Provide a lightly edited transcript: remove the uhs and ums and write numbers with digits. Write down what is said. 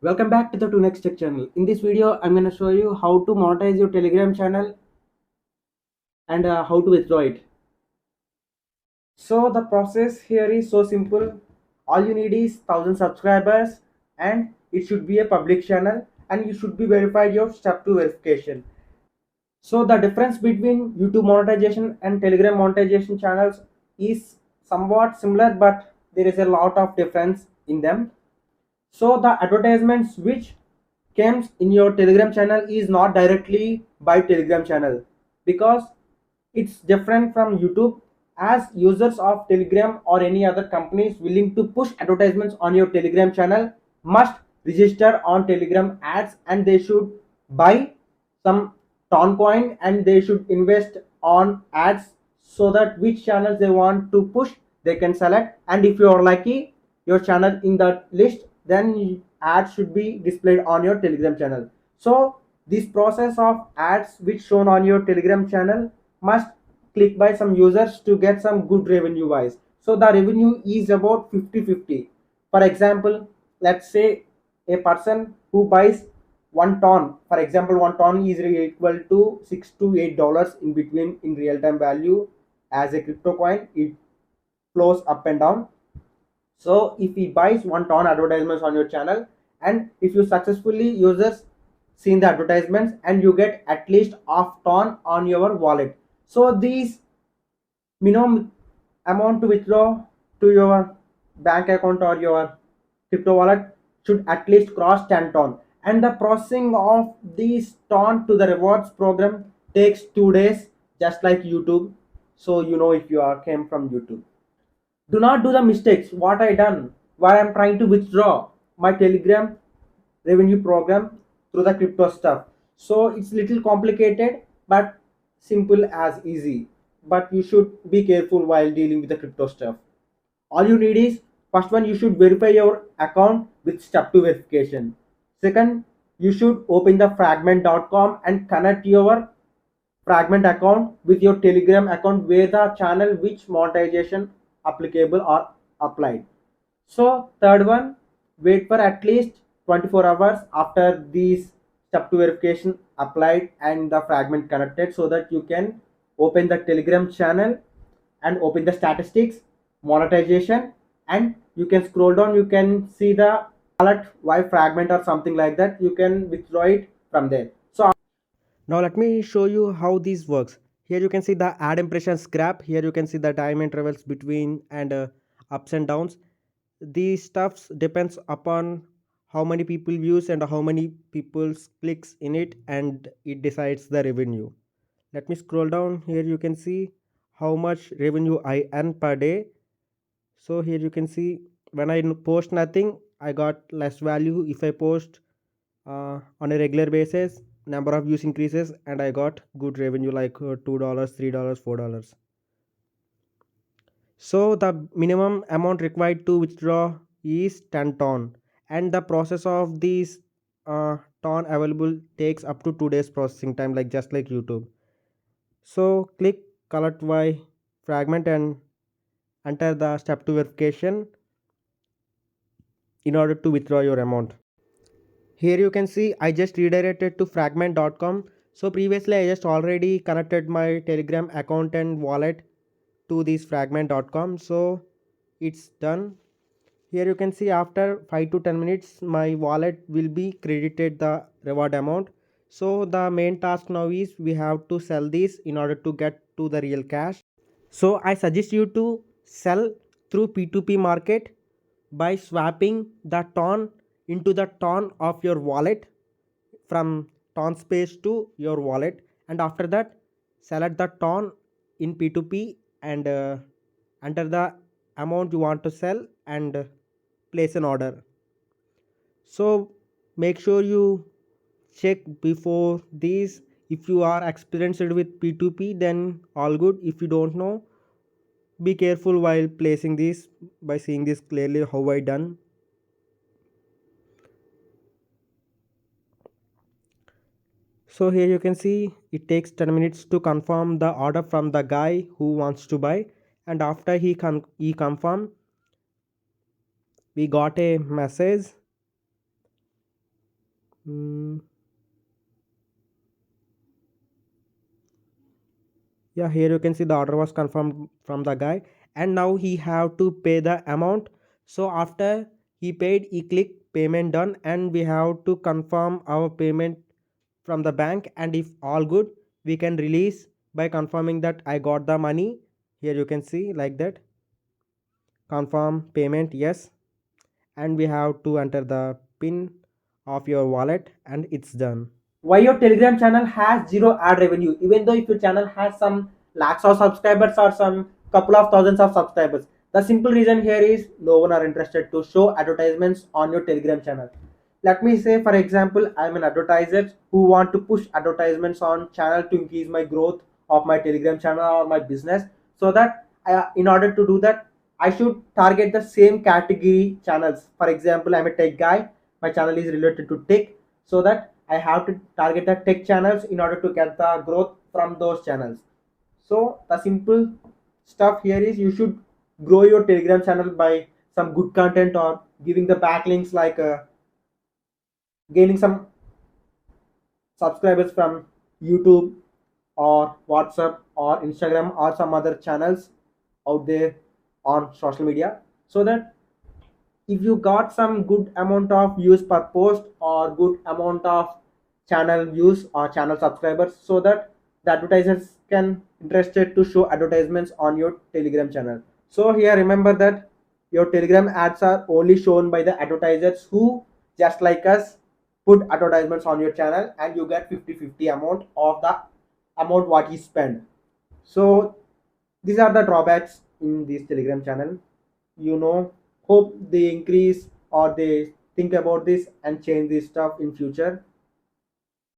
Welcome back to the 2 Next Tech channel. In this video, I'm going to show you how to monetize your Telegram channel and how to withdraw it. So the process here is so simple. All you need is 1000 subscribers and it should be a public channel and you should be verified your step 2 verification. So the difference between YouTube monetization and Telegram monetization channels is somewhat similar, but there is a lot of difference in them. So the advertisements which comes in your Telegram channel is not directly by Telegram channel, because it's different from YouTube, as users of Telegram or any other companies willing to push advertisements on your Telegram channel must register on Telegram ads, and they should buy some ton coin and they should invest on ads, so that which channels they want to push they can select, and if you are lucky your channel in that list, then ads should be displayed on your Telegram channel. So this process of ads which shown on your Telegram channel must click by some users to get some good revenue wise. So the revenue is about 50-50. For example, let's say a person who buys 1 ton, for example 1 ton is equal to $6 to $8 in between in real time value. As a crypto coin, it flows up and down. So if he buys 1 ton advertisements on your channel, and if you successfully users seen the advertisements, and you get at least half ton on your wallet. So these minimum amount to withdraw to your bank account or your crypto wallet should at least cross 10 ton, and the processing of these ton to the rewards program takes 2 days, just like YouTube. So you know, if you are came from YouTube, do not do the mistakes what I done while I'm trying to withdraw my Telegram revenue program through the crypto stuff. So it's little complicated, but simple as easy. But you should be careful while dealing with the crypto stuff. All you need is, first one, you should verify your account with step 2 verification. Second, you should open the fragment.com and connect your fragment account with your Telegram account where the channel which monetization applicable or applied. So third one, wait for at least 24 hours after these step 2 verification applied and the fragment connected, so that you can open the Telegram channel and open the statistics, monetization, and you can scroll down, you can see the alert why fragment or something like that, you can withdraw it from there. So now let me show you how this works. Here you can see the ad impressions graph. Here you can see the time intervals between and ups and downs. These stuffs depends upon how many people views and how many people clicks in it, and it decides the revenue. Let me scroll down. Here you can see how much revenue I earn per day. So here you can see, when I post nothing, I got less value. If I post on a regular basis, number of views increases and I got good revenue, like $2, $3, $4. So the minimum amount required to withdraw is 10 ton, and the process of these ton available takes up to 2 days processing time, like just like YouTube. So click collect by fragment and enter the step 2 verification in order to withdraw your amount. Here you can see I just redirected to fragment.com. So previously I just already connected my Telegram account and wallet to this fragment.com. So it's done. Here you can see after 5 to 10 minutes my wallet will be credited the reward amount. So the main task now is we have to sell this in order to get to the real cash. So I suggest you to sell through P2P market by swapping the ton into the ton of your wallet from ton space to your wallet, and after that select the ton in P2P and enter the amount you want to sell and place an order. So make sure you check before this. If you are experienced with P2P, then all good. If you don't know, be careful while placing this by seeing this clearly how I done. So here you can see it takes 10 minutes to confirm the order from the guy who wants to buy, and after he confirm, we got a message Mm, yeah, here you can see the order was confirmed from the guy, and now he have to pay the amount. So after he paid, he click payment done, and we have to confirm our payment from the bank, and if all good, we can release by confirming that I got the money. Here you can see like that, confirm payment, yes, and we have to enter the pin of your wallet, and it's done. Why your Telegram channel has zero ad revenue, even though if your channel has some lakhs of subscribers or some couple of thousands of subscribers? The simple reason here is no one are interested to show advertisements on your Telegram channel. Let me say, for example, I'm an advertiser who want to push advertisements on channel to increase my growth of my Telegram channel or my business. So that in order to do that, I should target the same category channels. For example, I'm a tech guy, my channel is related to tech, so that I have to target the tech channels in order to get the growth from those channels. So the simple stuff here is you should grow your Telegram channel by some good content or giving the backlinks, like gaining some subscribers from YouTube or WhatsApp or Instagram or some other channels out there on social media, so that if you got some good amount of views per post or good amount of channel views or channel subscribers, so that the advertisers can interested to show advertisements on your Telegram channel. So here remember that your Telegram ads are only shown by the advertisers who, just like us, put advertisements on your channel, and you get 50-50 amount of the amount what you spend. So these are the drawbacks in this Telegram channel. you know Hope they increase or they think about this and change this stuff in future.